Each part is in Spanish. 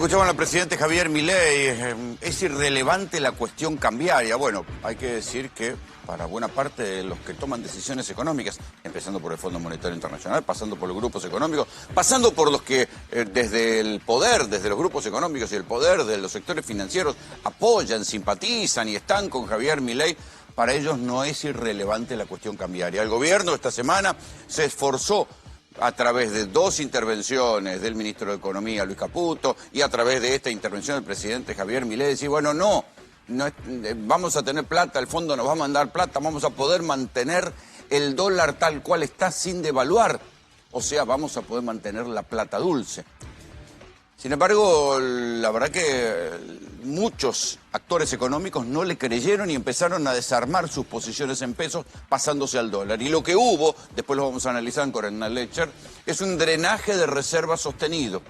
Escuchamos al presidente Javier Milei. Es irrelevante la cuestión cambiaria. Bueno, hay que decir que para buena parte de los que toman decisiones económicas, empezando por el Fondo Monetario Internacional, pasando por los grupos económicos, pasando por los que desde el poder, desde los grupos económicos y el poder de los sectores financieros apoyan, simpatizan y están con Javier Milei, para ellos no es irrelevante la cuestión cambiaria. El gobierno esta semana se esforzó a través de dos intervenciones del ministro de Economía, Luis Caputo, y a través de esta intervención del presidente Javier Milei, decir, bueno, no vamos a tener plata, el fondo nos va a mandar plata, vamos a poder mantener el dólar tal cual está sin devaluar, o sea, vamos a poder mantener la plata dulce. Sin embargo, la verdad que muchos actores económicos no le creyeron y empezaron a desarmar sus posiciones en pesos pasándose al dólar. Y lo que hubo, después lo vamos a analizar con Hernán Lecher, es un drenaje de reservas sostenido.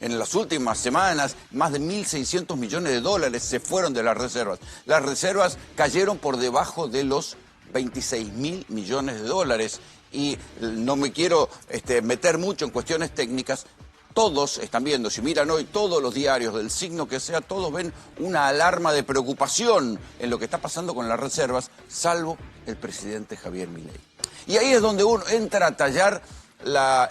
En las últimas semanas, más de 1.600 millones de dólares se fueron de las reservas. Las reservas cayeron por debajo de los 26.000 millones de dólares. Y no me quiero meter mucho en cuestiones técnicas. Todos están viendo, si miran hoy todos los diarios del signo que sea, todos ven una alarma de preocupación en lo que está pasando con las reservas, salvo el presidente Javier Milei. Y ahí es donde uno entra a tallar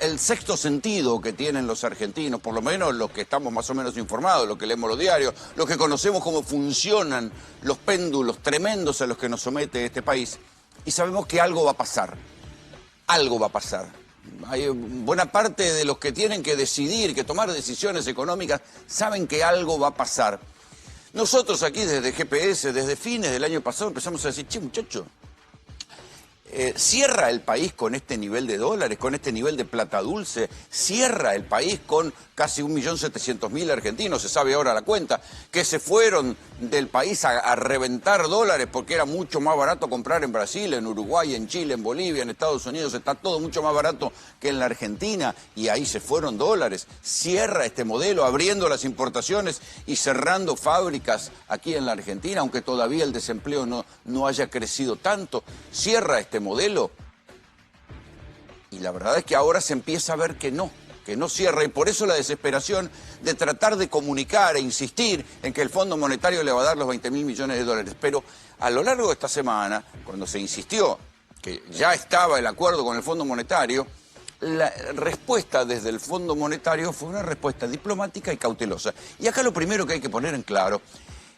el sexto sentido que tienen los argentinos, por lo menos los que estamos más o menos informados, los que leemos los diarios, los que conocemos cómo funcionan los péndulos tremendos a los que nos somete este país. Y sabemos que algo va a pasar, algo va a pasar. Hay buena parte de los que tienen que decidir, que tomar decisiones económicas, saben que algo va a pasar. Nosotros aquí desde GPS, desde fines del año pasado, empezamos a decir, che, muchacho, cierra el país con este nivel de dólares, con este nivel de plata dulce, cierra el país con casi 1.700.000 argentinos, se sabe ahora la cuenta, que se fueron del país a reventar dólares porque era mucho más barato comprar en Brasil, en Uruguay, en Chile, en Bolivia, en Estados Unidos, está todo mucho más barato que en la Argentina y ahí se fueron dólares. Cierra este modelo abriendo las importaciones y cerrando fábricas aquí en la Argentina, aunque todavía el desempleo no haya crecido tanto, cierra este modelo. Y la verdad es que ahora se empieza a ver que no cierra, y por eso la desesperación de tratar de comunicar e insistir en que el Fondo Monetario le va a dar los 20.000 millones de dólares. Pero a lo largo de esta semana, cuando se insistió que ya estaba el acuerdo con el Fondo Monetario, la respuesta desde el Fondo Monetario fue una respuesta diplomática y cautelosa. Y acá lo primero que hay que poner en claro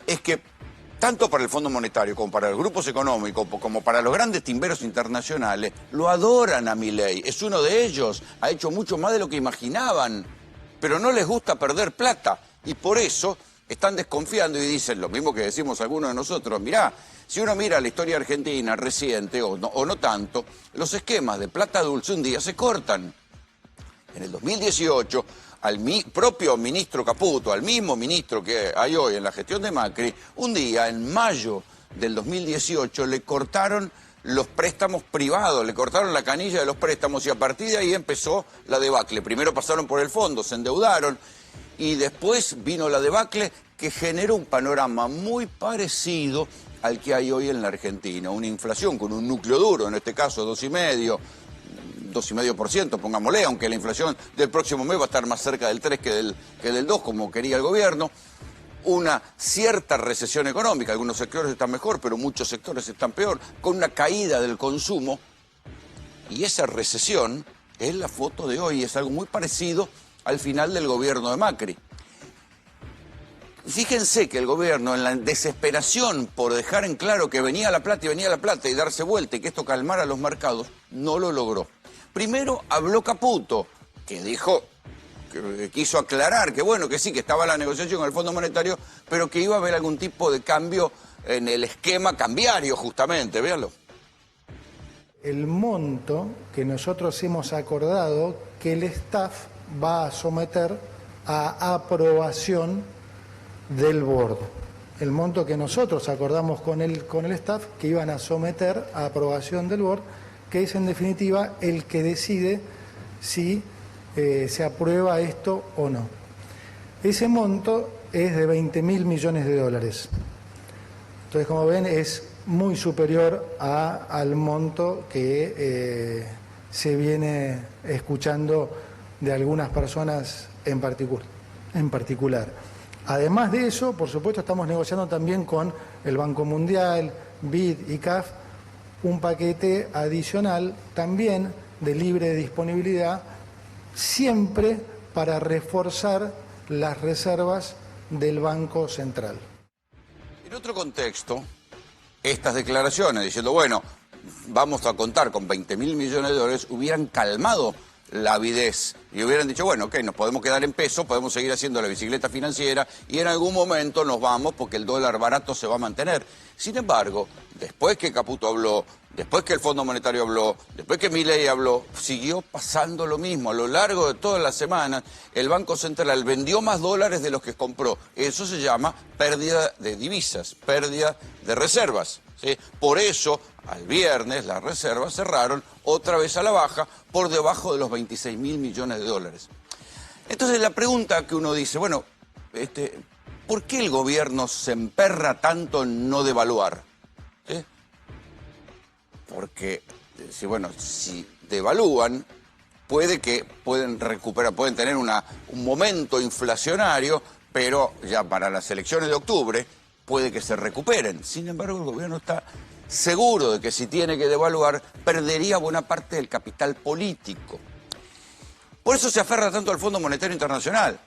es que tanto para el Fondo Monetario como para los grupos económicos, como para los grandes timberos internacionales, lo adoran a Milei. Es uno de ellos, ha hecho mucho más de lo que imaginaban, pero no les gusta perder plata. Y por eso están desconfiando y dicen lo mismo que decimos algunos de nosotros. Mirá, si uno mira la historia argentina reciente, o no tanto, los esquemas de plata dulce un día se cortan. En el 2018... al propio ministro Caputo, al mismo ministro que hay hoy en la gestión de Macri, un día, en mayo del 2018, le cortaron los préstamos privados, le cortaron la canilla de los préstamos y a partir de ahí empezó la debacle. Primero pasaron por el fondo, se endeudaron y después vino la debacle que generó un panorama muy parecido al que hay hoy en la Argentina. Una inflación con un núcleo duro, en este caso 2,5%, pongámosle, aunque la inflación del próximo mes va a estar más cerca del 3 que del 2, como quería el gobierno. Una cierta recesión económica, algunos sectores están mejor, pero muchos sectores están peor, con una caída del consumo. Y esa recesión es la foto de hoy, es algo muy parecido al final del gobierno de Macri. Fíjense que el gobierno, en la desesperación por dejar en claro que venía la plata y darse vuelta y que esto calmara los mercados, no lo logró. Primero habló Caputo, que dijo, que quiso aclarar que bueno, que sí, que estaba la negociación con el Fondo Monetario, pero que iba a haber algún tipo de cambio en el esquema cambiario, justamente, véanlo. El monto que nosotros hemos acordado que el staff va a someter a aprobación del board. El monto que nosotros acordamos con el staff que iban a someter a aprobación del board, que es en definitiva el que decide si se aprueba esto o no. Ese monto es de 20.000 millones de dólares. Entonces, como ven, es muy superior al monto que se viene escuchando de algunas personas en particular. en particular. Además de eso, por supuesto, estamos negociando también con el Banco Mundial, BID y CAF, un paquete adicional también de libre disponibilidad, siempre para reforzar las reservas del Banco Central. En otro contexto, estas declaraciones diciendo, bueno, vamos a contar con 20.000 millones de dólares, hubieran calmado la avidez y hubieran dicho, bueno, ok, nos podemos quedar en pesos, podemos seguir haciendo la bicicleta financiera y en algún momento nos vamos porque el dólar barato se va a mantener. Sin embargo, después que Caputo habló, después que el Fondo Monetario habló, después que Milei habló, siguió pasando lo mismo. A lo largo de todas las semanas, el Banco Central vendió más dólares de los que compró. Eso se llama pérdida de divisas, pérdida de reservas, ¿sí? Por eso, al viernes, las reservas cerraron otra vez a la baja por debajo de los 26.000 millones de dólares. Entonces, la pregunta que uno dice, bueno, ¿por qué el gobierno se emperra tanto en no devaluar? ¿Sí? Porque, si devalúan, pueden recuperar, pueden tener un momento inflacionario, pero ya para las elecciones de octubre puede que se recuperen. Sin embargo, el gobierno está seguro de que si tiene que devaluar, perdería buena parte del capital político. Por eso se aferra tanto al Fondo Monetario Internacional.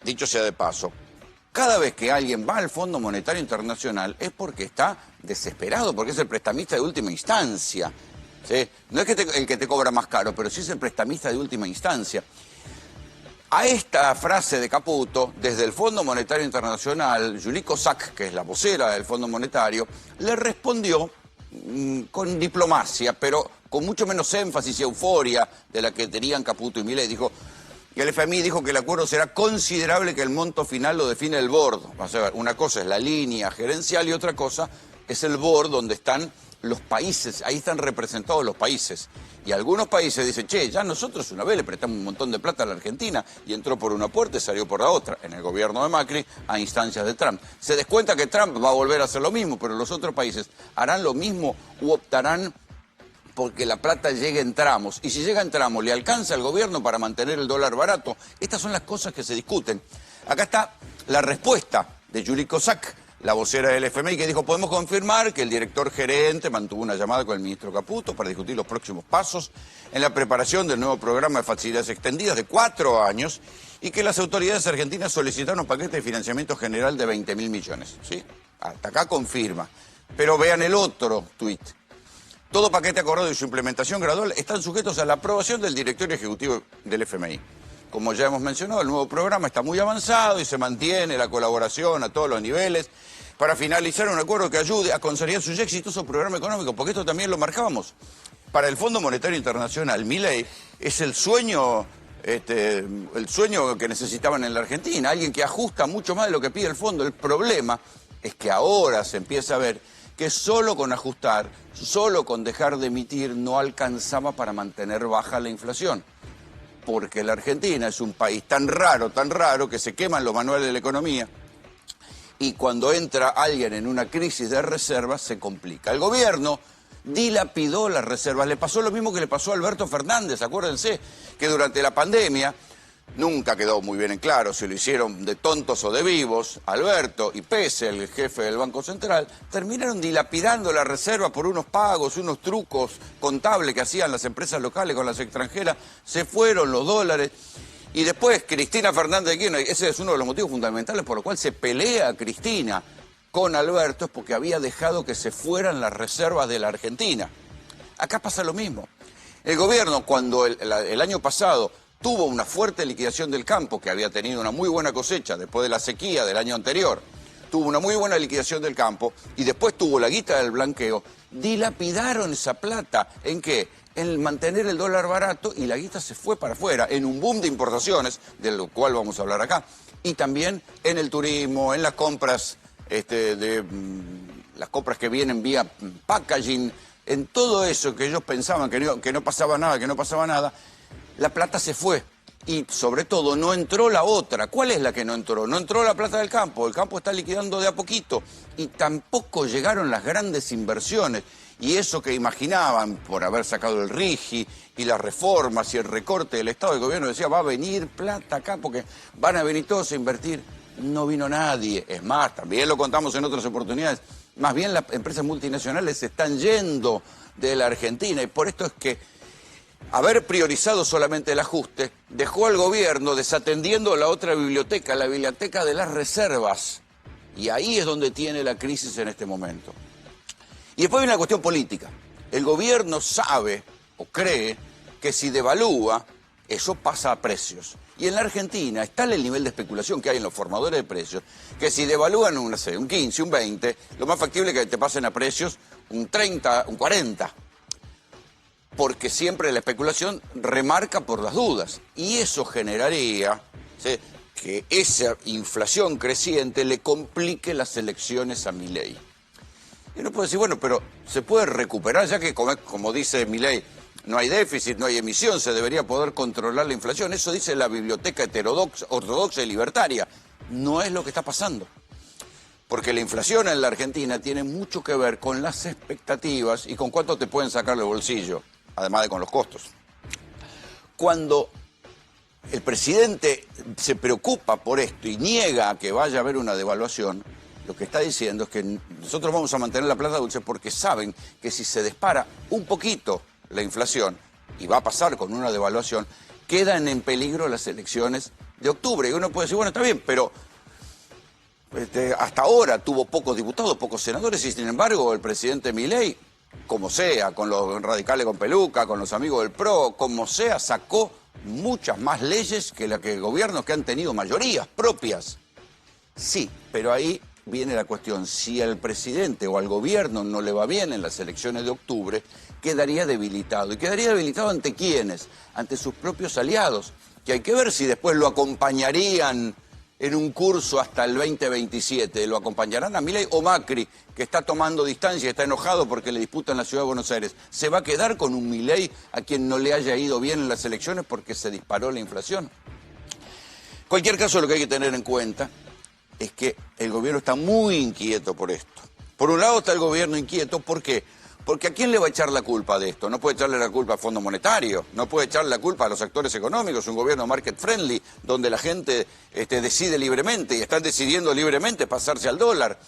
Dicho sea de paso, cada vez que alguien va al Fondo Monetario Internacional es porque está desesperado, porque es el prestamista de última instancia, ¿sí? No es que el que te cobra más caro, pero sí es el prestamista de última instancia. A esta frase de Caputo, desde el Fondo Monetario Internacional, Julie Cossack, que es la vocera del Fondo Monetario, le respondió con diplomacia, pero con mucho menos énfasis y euforia de la que tenían Caputo y Milei. Dijo, y el FMI dijo que el acuerdo será considerable, que el monto final lo define el board. O sea, una cosa es la línea gerencial y otra cosa es el board donde están los países, ahí están representados los países. Y algunos países dicen, che, ya nosotros una vez le prestamos un montón de plata a la Argentina y entró por una puerta y salió por la otra, en el gobierno de Macri, a instancias de Trump. Se descuenta que Trump va a volver a hacer lo mismo, pero los otros países harán lo mismo u optarán porque la plata llegue en tramos. Y si llega en tramos, ¿le alcanza al gobierno para mantener el dólar barato? Estas son las cosas que se discuten. Acá está la respuesta de Julie Cossack, la vocera del FMI, que dijo, podemos confirmar que el director gerente mantuvo una llamada con el ministro Caputo para discutir los próximos pasos en la preparación del nuevo programa de facilidades extendidas de 4 años y que las autoridades argentinas solicitaron un paquete de financiamiento general de 20.000 millones. ¿Sí? Hasta acá confirma. Pero vean el otro tuit. Todo paquete acordado y su implementación gradual están sujetos a la aprobación del directorio ejecutivo del FMI. Como ya hemos mencionado, el nuevo programa está muy avanzado y se mantiene la colaboración a todos los niveles para finalizar un acuerdo que ayude a consolidar su ya exitoso programa económico, porque esto también lo marcábamos. Para el Fondo Monetario Internacional, Milei es el sueño que necesitaban en la Argentina, alguien que ajusta mucho más de lo que pide el fondo. El problema es que ahora se empieza a ver que solo con ajustar, solo con dejar de emitir, no alcanzaba para mantener baja la inflación. Porque la Argentina es un país tan raro, que se queman los manuales de la economía y cuando entra alguien en una crisis de reservas se complica. El gobierno dilapidó las reservas, le pasó lo mismo que le pasó a Alberto Fernández, acuérdense que durante la pandemia nunca quedó muy bien en claro si lo hicieron de tontos o de vivos. Alberto y Pese, el jefe del Banco Central, terminaron dilapidando la reserva por unos pagos, unos trucos contables que hacían las empresas locales con las extranjeras. Se fueron los dólares. Y después Cristina Fernández de Kirchner, ese es uno de los motivos fundamentales por los cuales se pelea Cristina con Alberto, es porque había dejado que se fueran las reservas de la Argentina. Acá pasa lo mismo. El gobierno, cuando el año pasado tuvo una fuerte liquidación del campo, que había tenido una muy buena cosecha después de la sequía del año anterior, tuvo una muy buena liquidación del campo y después tuvo la guita del blanqueo, dilapidaron esa plata. ¿En qué? En mantener el dólar barato y la guita se fue para afuera, en un boom de importaciones, de lo cual vamos a hablar acá, y también en el turismo, en las compras, las compras que vienen vía packaging, en todo eso que ellos pensaban que no pasaba nada, la plata se fue y sobre todo no entró la otra. ¿Cuál es la que no entró? No entró la plata del campo, el campo está liquidando de a poquito y tampoco llegaron las grandes inversiones. Y eso que imaginaban por haber sacado el RIGI y las reformas y el recorte del Estado, el gobierno decía, va a venir plata acá porque van a venir todos a invertir. No vino nadie. Es más, también lo contamos en otras oportunidades, más bien las empresas multinacionales se están yendo de la Argentina y por esto es que haber priorizado solamente el ajuste dejó al gobierno desatendiendo la otra biblioteca, la biblioteca de las reservas. Y ahí es donde tiene la crisis en este momento. Y después viene la cuestión política. El gobierno sabe o cree que si devalúa, eso pasa a precios. Y en la Argentina está el nivel de especulación que hay en los formadores de precios, que si devalúan un 15, un 20, lo más factible es que te pasen a precios un 30, un 40. Porque siempre la especulación remarca por las dudas. Y eso generaría, ¿sí?, que esa inflación creciente le complique las elecciones a Milei. Y uno puede decir, bueno, pero se puede recuperar, ya que como dice Milei, no hay déficit, no hay emisión, se debería poder controlar la inflación. Eso dice la biblioteca ortodoxa y libertaria. No es lo que está pasando. Porque la inflación en la Argentina tiene mucho que ver con las expectativas y con cuánto te pueden sacar del bolsillo, además de con los costos. Cuando el presidente se preocupa por esto y niega que vaya a haber una devaluación, lo que está diciendo es que nosotros vamos a mantener la plata dulce porque saben que si se dispara un poquito la inflación, y va a pasar con una devaluación, quedan en peligro las elecciones de octubre. Y uno puede decir, bueno, está bien, pero hasta ahora tuvo pocos diputados, pocos senadores, y sin embargo el presidente Milei, como sea, con los radicales con peluca, con los amigos del PRO, como sea, sacó muchas más leyes que gobiernos que han tenido mayorías propias. Sí, pero ahí viene la cuestión, si al presidente o al gobierno no le va bien en las elecciones de octubre, quedaría debilitado. ¿Y quedaría debilitado ante quiénes? Ante sus propios aliados, que hay que ver si después lo acompañarían en un curso hasta el 2027. ¿Lo acompañarán a Milei o Macri, que está tomando distancia, está enojado porque le disputan la Ciudad de Buenos Aires? ¿Se va a quedar con un Milei a quien no le haya ido bien en las elecciones porque se disparó la inflación? En cualquier caso, lo que hay que tener en cuenta es que el gobierno está muy inquieto por esto. Por un lado está el gobierno inquieto, ¿por qué? Porque ¿a quién le va a echar la culpa de esto? No puede echarle la culpa al Fondo Monetario, no puede echarle la culpa a los actores económicos, un gobierno market friendly, donde la gente decide libremente y están decidiendo libremente pasarse al dólar.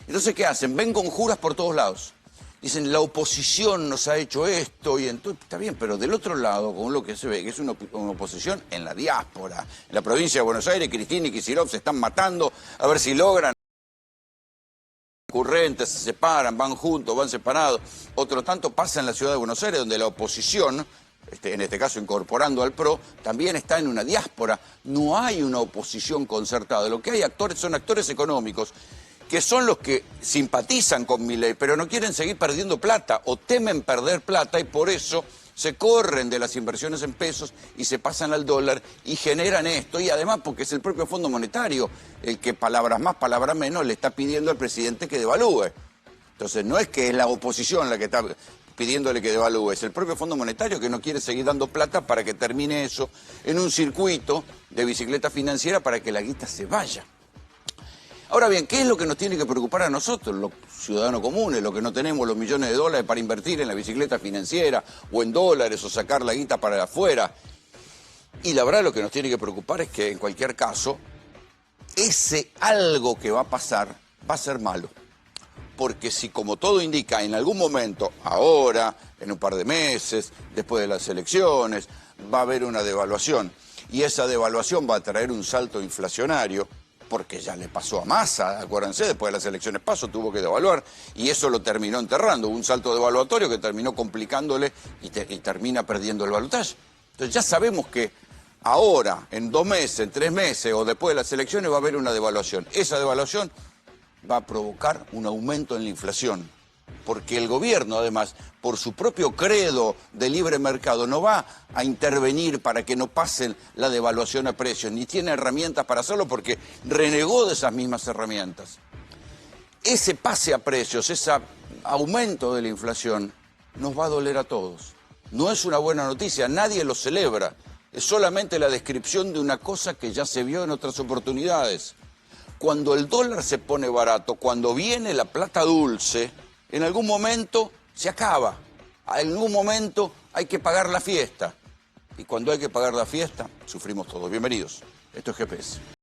Entonces, ¿qué hacen? Ven conjuras por todos lados. Dicen, la oposición nos ha hecho esto y entonces, está bien, pero del otro lado, con lo que se ve, que es una oposición en la diáspora. En la provincia de Buenos Aires, Cristina y Kicillof se están matando a ver si logran. Concurrentes, se separan, van juntos, van separados. Otro tanto pasa en la Ciudad de Buenos Aires, donde la oposición, en este caso incorporando al PRO, también está en una diáspora. No hay una oposición concertada. Lo que hay son actores económicos que son los que simpatizan con Milei, pero no quieren seguir perdiendo plata o temen perder plata y por eso se corren de las inversiones en pesos y se pasan al dólar y generan esto. Y además porque es el propio Fondo Monetario el que palabras más, palabras menos le está pidiendo al presidente que devalúe. Entonces no es que es la oposición la que está pidiéndole que devalúe, es el propio Fondo Monetario que no quiere seguir dando plata para que termine eso en un circuito de bicicleta financiera para que la guita se vaya. Ahora bien, ¿qué es lo que nos tiene que preocupar a nosotros, los ciudadanos comunes, los que no tenemos los millones de dólares para invertir en la bicicleta financiera o en dólares o sacar la guita para afuera? Y la verdad lo que nos tiene que preocupar es que en cualquier caso, ese algo que va a pasar va a ser malo. Porque si, como todo indica, en algún momento, ahora, en un par de meses, después de las elecciones, va a haber una devaluación y esa devaluación va a traer un salto inflacionario, porque ya le pasó a Massa, acuérdense, después de las elecciones PASO tuvo que devaluar y eso lo terminó enterrando, un salto devaluatorio que terminó complicándole y termina perdiendo el balotaje. Entonces ya sabemos que ahora, en 2 meses, en 3 meses o después de las elecciones va a haber una devaluación. Esa devaluación va a provocar un aumento en la inflación, porque el gobierno, además, por su propio credo de libre mercado, no va a intervenir para que no pasen la devaluación a precios, ni tiene herramientas para hacerlo porque renegó de esas mismas herramientas. Ese pase a precios, ese aumento de la inflación, nos va a doler a todos. No es una buena noticia, nadie lo celebra. Es solamente la descripción de una cosa que ya se vio en otras oportunidades. Cuando el dólar se pone barato, cuando viene la plata dulce, en algún momento se acaba. En algún momento hay que pagar la fiesta. Y cuando hay que pagar la fiesta, sufrimos todos. Bienvenidos. Esto es GPS.